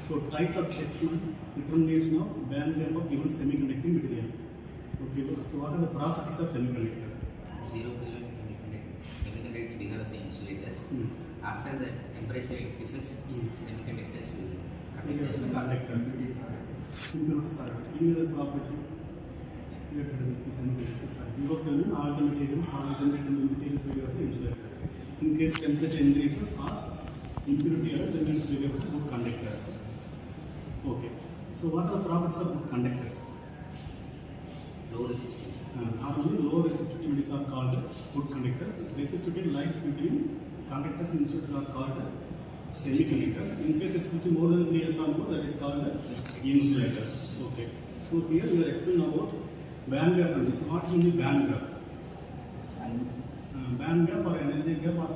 So type of assessment, determination of band gap of given semiconducting material. Okay, so what are the properties of semiconductor? Zero Kelvin semiconductors behave as insulators. After the temperature increases, semiconductors will Conductors. Impurities are any other property related with the semiconductors are zero Kelvin, all the materials, all the semiconductor materials behave as insulators. In case temperature increases or impurity or semiconductors behave as good conductors. Okay, so what are the properties of good conductors? low resistance. Normally low resistivity are called good conductors. Resistivity lies between conductors and insulators are called semiconductors. In case it's little more than 3 electron volt, that is called insulators. Okay. So here we are explaining about band gap and this. What is the band gap? Band gap or energy gap or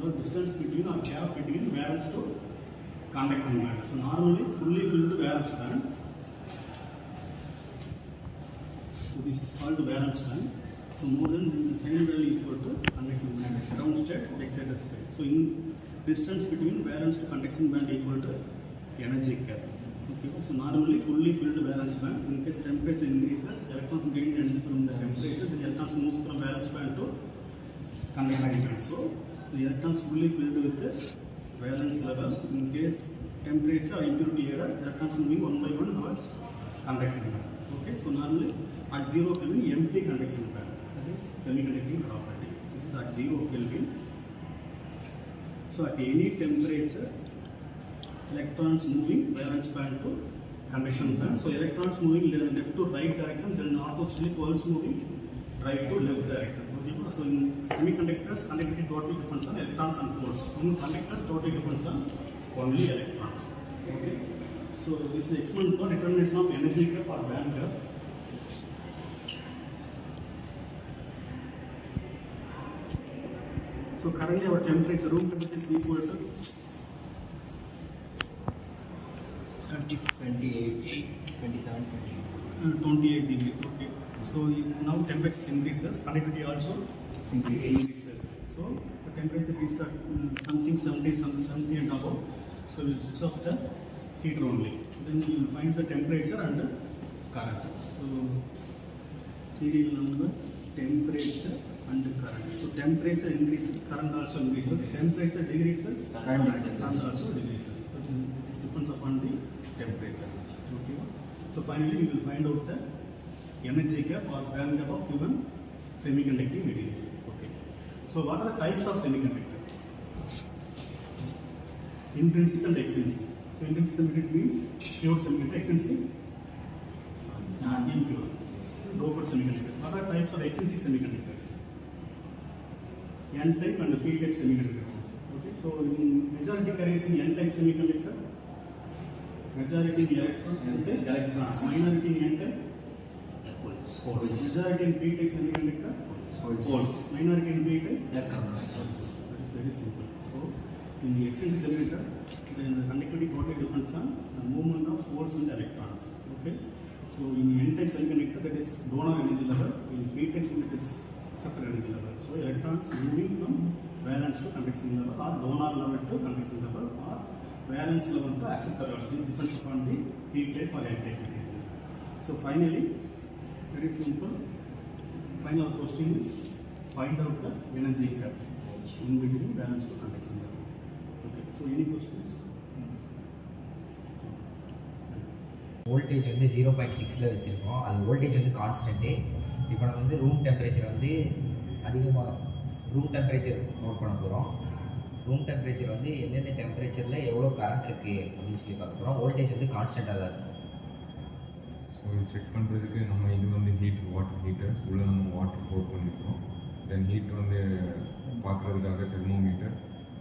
so distance between or gap between valence to conduction band. So normally fully filled valence band. So this is called valence band. So more than sign value equal to conduction band. Ground state, excited state. So in distance between valence to conduction band equal to energy gap. Okay. So normally fully filled valence band. In case temperature increases, electrons gain energy from the temperature. The electrons moves from valence band to conduction band. So the electrons fully filled with the valence level. In case temperature or impurity error, electrons moving one by one towards conduction band. Okay. So normally at 0 Kelvin, empty conduction band. That is semiconducting property. This is at 0 Kelvin. So at any temperature, electrons moving valence band to conduction band. So electrons moving left to right direction, then oppositely holes moving right to left direction. Okay. So in semiconductors, conductivity totally depends on electrons and holes. In conductors, totally depends on only electrons. Okay. So this is the experiment for determination of energy gap or band gap. So currently our temperature, room temperature is equal to 28, 27, 28 degrees. Okay. So now temperature increases, conductivity also increases. So the temperature is at something 70 and above. So we'll switch off the heater only. Then you will find the temperature and the current. So serial number, temperature and current. So temperature increases, current also increases. Temperature decreases, current also decreases. It depends upon the temperature. Okay. So finally we will find out the energy gap or band gap of given semiconducting material. Okay. So what are the types of semiconductor? Intrinsic and extrinsic. So intrinsic semiconductor means pure semiconductor, extrinsic impure. Doped semiconductors. What are types of extrinsic semiconductors? N-type and P-type semiconductors. Okay, so in majority carries in N-type semiconductor, majority in electron, electrons, minority in N-type, holes. Majority in P-type semiconductor, holes. Minority in P-type, electrons. That is very simple. So in the extrinsic semiconductor, the conductivity totally depends on the movement of holes and electrons. Okay. So in N-type semiconductor, that is donor energy level. In P-type semiconductor, it is acceptor energy level. So electrons moving from valence to conduction level or donor level to conduction level or valence level to acceptor level. It depends upon the P-type or N-type material. So finally, very simple. Final question is find out the energy gap in between valence to conduction level. Okay. So any questions? Voltage வந்து 0.6ல் வச்சுருக்கோம். அது voltage வந்து constant. இப்போ நம்ம வந்து room temperature வந்து அதிகமாக room temperature note பண்ண போகிறோம். ரூம் டெம்பரேச்சர் வந்து எந்தெந்த டெம்பரேச்சரில் எவ்வளோ கரண்ட் இருக்குது அப்படின்னு சொல்லி பார்க்க போகிறோம். வோல்டேஜ் வந்து கான்ஸ்டண்ட்டாக தான் இருக்கும். ஸோ இது செக் பண்ணுறதுக்கு நம்ம இது வந்து வாட்டர் ஹீட்டர் உள்ளே நம்ம வாட்டர் போர் பண்ணிக்கிறோம். தென் ஹீட் வந்து பார்க்குறதுக்காக தெர்மோமீட்டர்.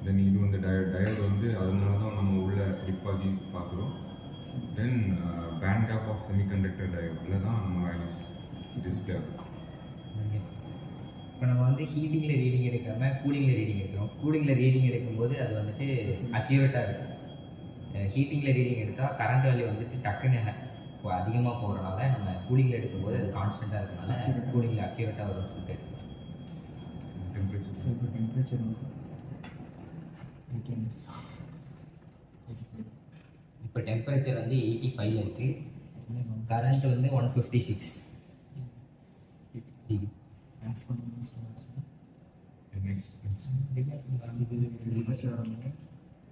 தென் இது வந்து டயோடு வந்து அதனால தான் நம்ம உள்ளே டிப் ஆகி பார்க்குறோம். தென் பேண்ட் கேப் ஆஃப் செமிகண்டக்டர் டயோடில் தான் நம்ம வேல்யூஸ் டிஸ்பிளே ஆகும். இப்போ நம்ம வந்து ஹீட்டிங்கில் ரீடிங் எடுக்காமல் கூலிங்கில் ரீடிங் எடுக்கிறோம். கூலிங்கில் ரீடிங் எடுக்கும்போது அது வந்துட்டு அக்யூரேட்டாக இருக்கும். ஹீட்டிங்கில் ரீடிங் எடுத்தால் கரண்ட் வேல்யூ வந்துட்டு டக்குன்னு இப்போ அதிகமாக போகிறனால நம்ம கூலிங்கில் எடுக்கும்போது அது கான்ஸ்டண்ட்டாக இருக்கனால கூலிங்கில் அக்யூரேட்டாக வரும்னு சொல்லிட்டு எடுக்கிறோம். டெம்பரேச்சர் ஸோ இப்போ டெம்பரேச்சர் இப்போ டெம்பரேச்சர் வந்து 85 இருக்குது, கரண்ட் வந்து 156 டிகிரி. நெக்ஸ்ட்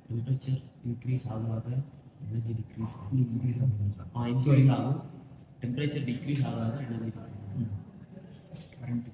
டெம்பரேச்சர் இன்க்ரீஸ் ஆகாத எனர்ஜி டிக்ரீஸ் இன்க்ரீஸ் ஆகும். டெம்பரேச்சர் டிக்ரீஸ் ஆகாத எனர்ஜி கரண்ட்